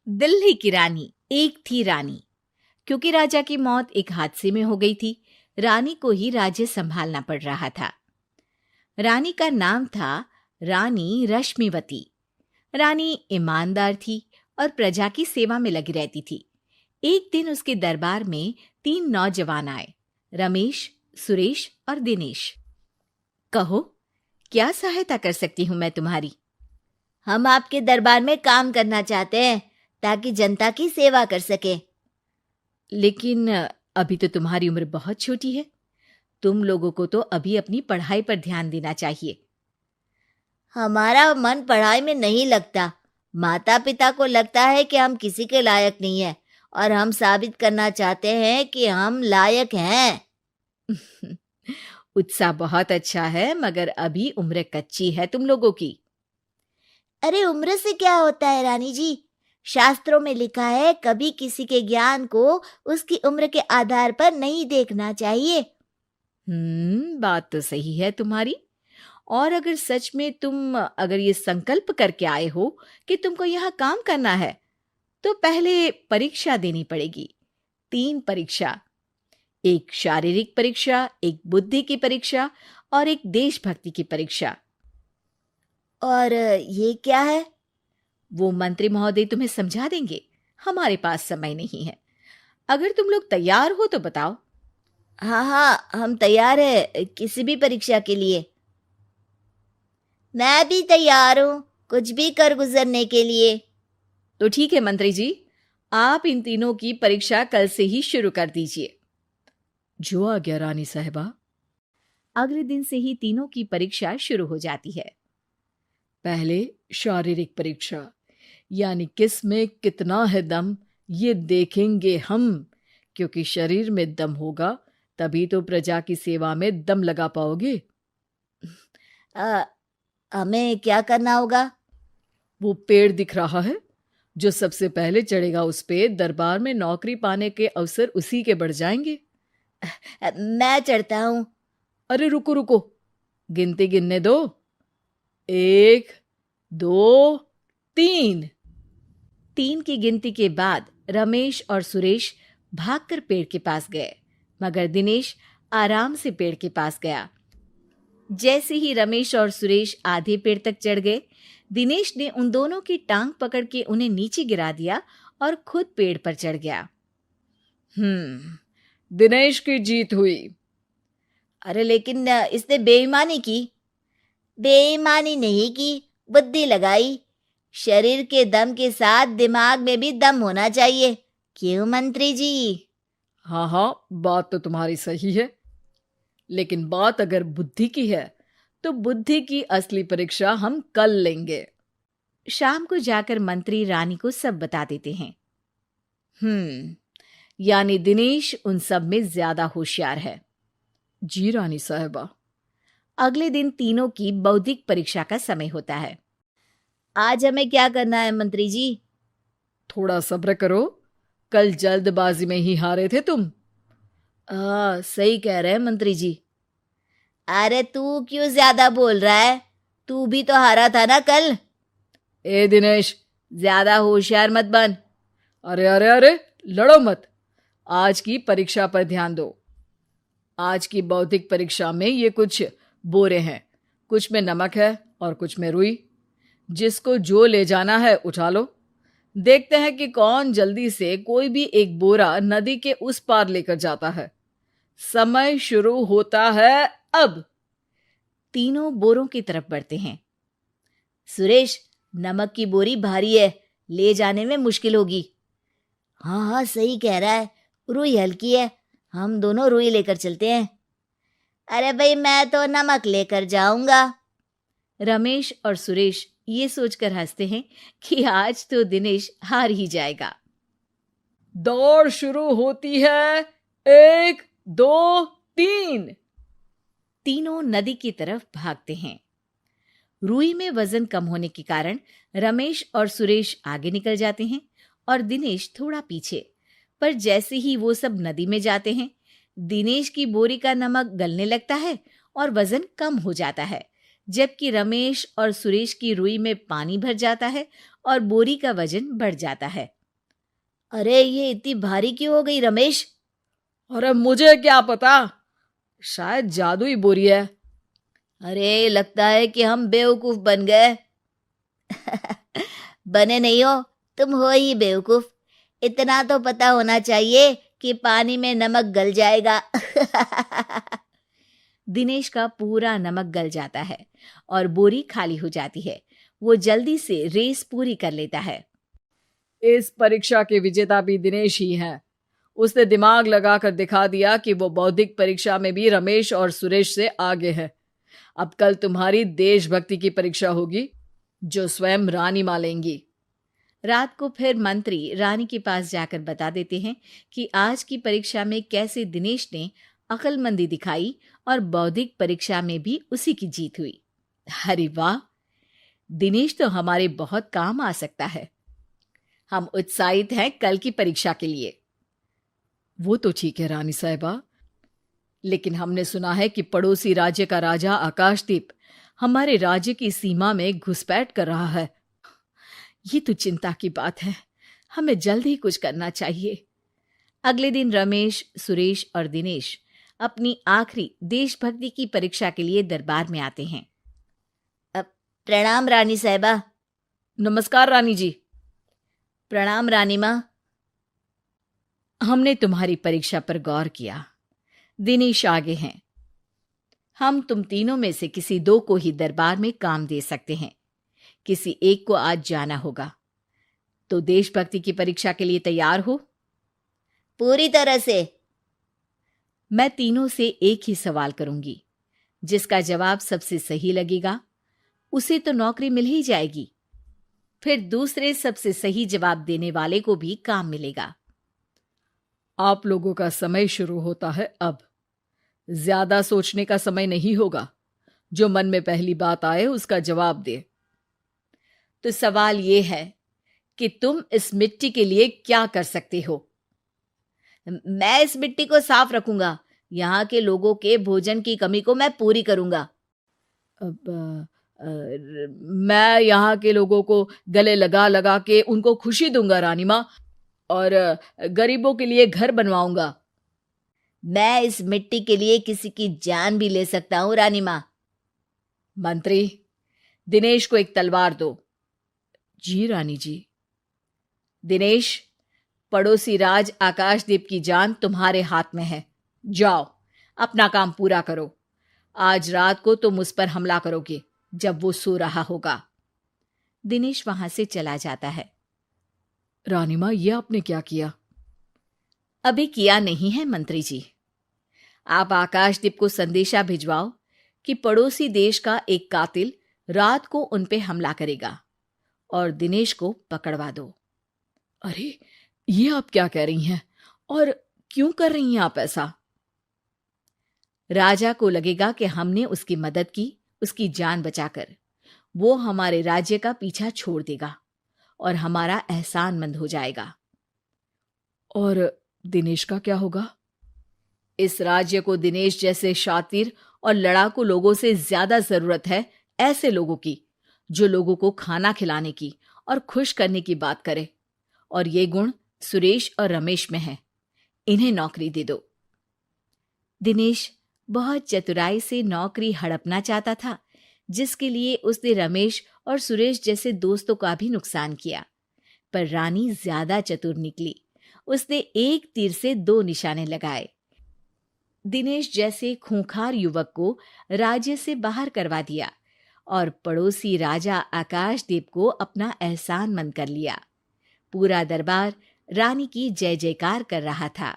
दिल्ली की रानी। एक थी रानी। क्योंकि राजा की मौत एक हादसे में हो गई थी, रानी को ही राज्य संभालना पड़ रहा था। रानी का नाम था रानी रश्मिवती। रानी ईमानदार थी और प्रजा की सेवा में लगी रहती थी। एक दिन उसके दरबार में 3 नौजवान आए, रमेश, सुरेश और दिनेश। कहो, क्या सहायता कर सकती हूँ मैं तुम्हारी? हम आपके दरबार में काम करना चाहते हैं ताकि जनता की सेवा कर सके। लेकिन अभी तो तुम्हारी उम्र बहुत छोटी है। तुम लोगों को तो अभी अपनी पढ़ाई पर ध्यान देना चाहिए। हमारा मन पढ़ाई में नहीं लगता। माता पिता को लगता है कि हम किसी के लायक नहीं है और हम साबित करना चाहते हैं कि हम लायक हैं। उत्साह बहुत अच्छा है, मगर अभी उम्र कच्ची है तुम लोगों की। अरे उम्र से क्या होता है रानी जी? शास्त्रों में लिखा है कभी किसी के ज्ञान को उसकी उम्र के आधार पर नहीं देखना चाहिए। बात तो सही है तुम्हारी। और अगर सच में तुम अगर ये संकल्प करके आए हो कि तुमको यहाँ काम करना है, तो पहले परीक्षा देनी पड़ेगी। 3 परीक्षा, एक शारीरिक परीक्षा, एक बुद्धि की परीक्षा और एक देशभक्ति की परीक्षा। और ये क्या है? वो मंत्री महोदय तुम्हें समझा देंगे। हमारे पास समय नहीं है। अगर तुम लोग तैयार हो तो बताओ। हाँ हाँ, हम तैयार है किसी भी परीक्षा के लिए। मैं भी तैयार हूँ कुछ भी कर गुजरने के लिए। तो ठीक है मंत्री जी, आप इन तीनों की परीक्षा कल से ही शुरू कर दीजिए। जो आ गया रानी साहिबा। अगले दिन से ही तीनों की परीक्षा शुरू हो जाती है। पहले शारीरिक परीक्षा, यानी किस में कितना है दम, ये देखेंगे हम। क्योंकि शरीर में दम होगा तभी तो प्रजा की सेवा में दम लगा पाओगे। हमें क्या करना होगा? वो पेड़ दिख रहा है, जो सबसे पहले चढ़ेगा उस पे दरबार में नौकरी पाने के अवसर उसी के बढ़ जाएंगे। मैं चढ़ता हूँ। अरे रुको रुको, गिनती गिनने दो। 1, 2, 3। 3 की गिनती के बाद रमेश और सुरेश भागकर पेड़ के पास गए, मगर दिनेश आराम से पेड़ के पास गया। जैसे ही रमेश और सुरेश आधे पेड़ तक चढ़ गए, दिनेश ने उन दोनों की टांग पकड़ के उन्हें नीचे गिरा दिया और खुद पेड़ पर चढ़ गया। दिनेश की जीत हुई। अरे लेकिन इसने बेईमानी की। बेईमानी नहीं की, बुद्धि लगाई। शरीर के दम के साथ दिमाग में भी दम होना चाहिए। क्यों मंत्री जी? हाँ हाँ, बात तो तुम्हारी सही है, लेकिन बात अगर बुद्धि की है तो बुद्धि की असली परीक्षा हम कल लेंगे। शाम को जाकर मंत्री रानी को सब बता देते हैं। यानी दिनेश उन सब में ज्यादा होशियार है। जी रानी साहिबा। अगले दिन तीनों की बौद्धिक परीक्षा का समय होता है। आज हमें क्या करना है मंत्री जी? थोड़ा सब्र करो, कल जल्दबाजी में ही हारे थे तुम। सही कह रहे हैं मंत्री जी। अरे तू क्यों ज्यादा बोल रहा है? तू भी तो हारा था ना कल। ए दिनेश, ज्यादा होशियार मत बन। अरे अरे अरे, लड़ो मत। आज की परीक्षा पर ध्यान दो। आज की बौद्धिक परीक्षा में ये कुछ बोरे हैं, कुछ में नमक है और कुछ में रुई। जिसको जो ले जाना है उठा लो। देखते हैं कि कौन जल्दी से कोई भी एक बोरा नदी के उस पार लेकर जाता है। समय शुरू होता है अब। तीनों बोरों की तरफ बढ़ते हैं। सुरेश, नमक की बोरी भारी है, ले जाने में मुश्किल होगी। हाँ हाँ, सही कह रहा है, रुई हल्की है, हम दोनों रुई लेकर चलते हैं। अरे भाई, मैं तो नमक लेकर जाऊंगा। रमेश और सुरेश ये सोचकर हंसते हैं कि आज तो दिनेश हार ही जाएगा। दौड़ शुरू होती है। 1, 2, 3। तीनों नदी की तरफ भागते हैं। रुई में वजन कम होने के कारण रमेश और सुरेश आगे निकल जाते हैं और दिनेश थोड़ा पीछे। पर जैसे ही वो सब नदी में जाते हैं, दिनेश की बोरी का नमक गलने लगता है और वजन कम हो जाता है, जबकि रमेश और सुरेश की रुई में पानी भर जाता है और बोरी का वजन बढ़ जाता है। अरे ये इतनी भारी क्यों हो गई रमेश? अरे मुझे क्या पता, शायद जादुई बोरी है। अरे लगता है कि हम बेवकूफ बन गए। बने नहीं हो, तुम हो ही बेवकूफ। इतना तो पता होना चाहिए कि पानी में नमक गल जाएगा। दिनेश का पूरा नमक गल जाता है और बोरी खाली हो जाती है। वो जल्दी से रेस पूरी कर लेता है। इस परीक्षा के विजेता भी दिनेश ही हैं। उसने दिमाग लगाकर दिखा दिया कि वो बौद्धिक परीक्षा में भी रमेश और सुरेश से आगे है। अब कल तुम्हारी देशभक्ति की परीक्षा होगी, जो स्वयं रानी मां लेंगी। रात को फिर मंत्री रानी के पास जाकर बता देते हैं कि आज की परीक्षा में कैसे दिनेश ने अक्लमंदी दिखाई और बौद्धिक परीक्षा में भी उसी की जीत हुई। अरे वाह, दिनेश तो हमारे बहुत काम आ सकता है। हम उत्साहित हैं कल की परीक्षा के लिए। वो तो ठीक है रानी साहिबा, लेकिन हमने सुना है कि पड़ोसी राज्य का राजा आकाशदीप हमारे राज्य की सीमा में घुसपैठ कर रहा है। ये तो चिंता की बात है। हमें जल्द ही कुछ करना चाहिए। अगले दिन रमेश, सुरेश और दिनेश अपनी आखिरी देशभक्ति की परीक्षा के लिए दरबार में आते हैं। प्रणाम रानी साहिबा। नमस्कार रानी जी। प्रणाम रानी माँ। हमने तुम्हारी परीक्षा पर गौर किया। दिनेश आगे हैं। हम तुम तीनों में से किसी दो को ही दरबार में काम दे सकते हैं। किसी एक को आज जाना होगा। तो देशभक्ति की परीक्षा के लिए तैयार हो? पूरी तरह से। मैं तीनों से एक ही सवाल करूंगी। जिसका जवाब सबसे सही लगेगा उसे तो नौकरी मिल ही जाएगी। फिर दूसरे सबसे सही जवाब देने वाले को भी काम मिलेगा। आप लोगों का समय शुरू होता है अब। ज्यादा सोचने का समय नहीं होगा। जो मन में पहली बात आए उसका जवाब दे। तो सवाल यह है कि तुम इस मिट्टी के लिए क्या कर सकते हो? मैं इस मिट्टी को साफ रखूंगा। यहाँ के लोगों के भोजन की कमी को मैं पूरी करूंगा। मैं यहाँ के लोगों को गले लगा लगा के उनको खुशी दूंगा रानी माँ, और गरीबों के लिए घर बनवाऊंगा। मैं इस मिट्टी के लिए किसी की जान भी ले सकता हूँ रानी माँ। मंत्री, दिनेश को एक तलवार दो। जी रानी जी। दिनेश, पड़ोसी राज आकाशदीप की जान तुम्हारे हाथ में है। जाओ, अपना काम पूरा करो। आज रात को तुम उस पर हमला करोगे जब वो सो रहा होगा। दिनेश वहां से चला जाता है। रानी माँ, ये आपने क्या किया? अभी किया नहीं है मंत्री जी। आप आकाशदीप को संदेशा भिजवाओ कि पड़ोसी देश का एक कातिल रात को उन पे हमला करेगा और दिनेश को पकड़वा दो। अरे, ये आप क्या कह रही हैं? और क्यों कर रही हैं आप ऐसा? राजा को लगेगा कि हमने उसकी मदद की, उसकी जान बचाकर। वो हमारे राज्य का पीछा छोड़ देगा और हमारा एहसानमंद हो जाएगा। और दिनेश का क्या होगा? इस राज्य को दिनेश जैसे शातिर और लड़ाकू लोगों से ज्यादा जरूरत है ऐसे लोगों की, जो लोगों को खाना खिलाने की और खुश करने की बात करे। और ये गुण सुरेश और रमेश में है। इन्हें नौकरी दे दो। दिनेश बहुत चतुराई से नौकरी हड़पना चाहता था, जिसके लिए उसने रमेश और सुरेश जैसे दोस्तों का भी नुकसान किया। पर रानी ज्यादा चतुर निकली। उसने एक तीर से दो निशाने लगाए। दिनेश जैसे खूंखार युवक को राज्य से बाहर करवा दिया और पड़ोसी राजा आकाशदीप को अपना एहसानमंद कर लिया। पूरा दरबार रानी की जय जयकार कर रहा था।